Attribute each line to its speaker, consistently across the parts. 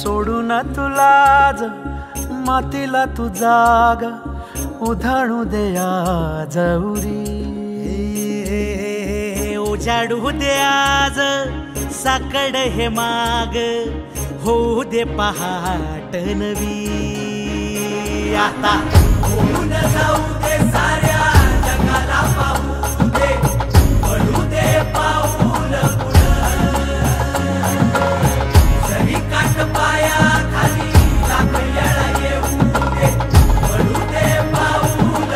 Speaker 1: सोडून तुला ज मातीला तू जाग उधाणू दे आज उरी उजाडू दे आज साकड हे माग होऊ दे पहाट नवी आता होऊन जाऊ दे साऱ्या जगाला पाहू दे पडू दे पाऊल जरी काट पाया खाली लाख येळा येऊ दे पडू दे पाऊल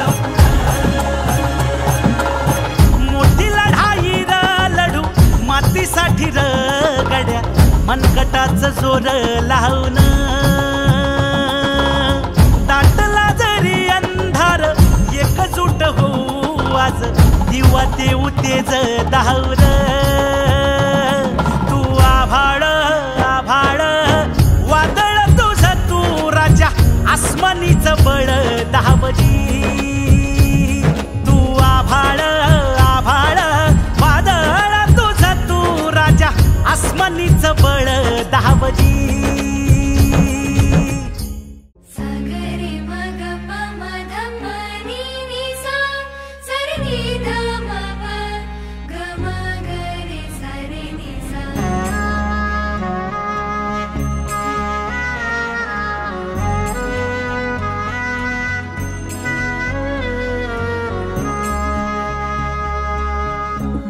Speaker 1: मोठी लढाई र लढू मातीसाठी र गड्या मनगटाचं जोर लावून दाटला जरी अंधार एकजूट होऊ आज दिवा देऊ तेज धावर तू आभाळ आभाळ वादळ तुझं तू राजा आसमानीच बळ दाबजी तू आभाळ आभाळ वादळ तुझं तू राजा आसमानीच बळ दाबजी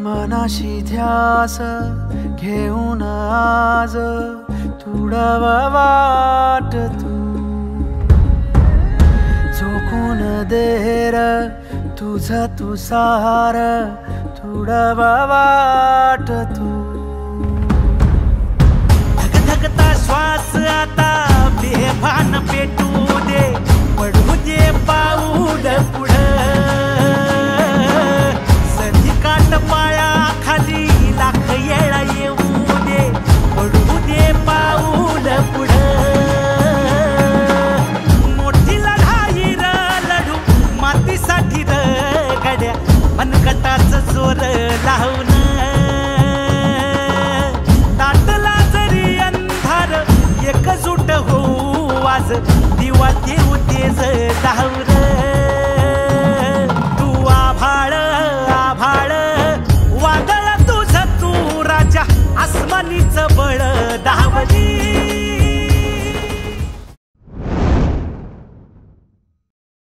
Speaker 1: मनाशी ध्यास घेऊन आज तुडवा वाट तू झोकून देर तुझा तू सार तुडवा वाट तू धगधगता श्वास आता बेभान पेटू दे पडू दे पाऊल पुढं पाया खाली लाख येळा येऊ दे पडू दे पाऊल पुढं मोठी लढाई र लढू मातीसाठी र गड्या मनगटाचं जोर लावून दाटला जरी अंधार एकजूट होऊ आज दिवा देऊ तेज धावर तू आभाळ आभाळ आसमानीच बळ दावली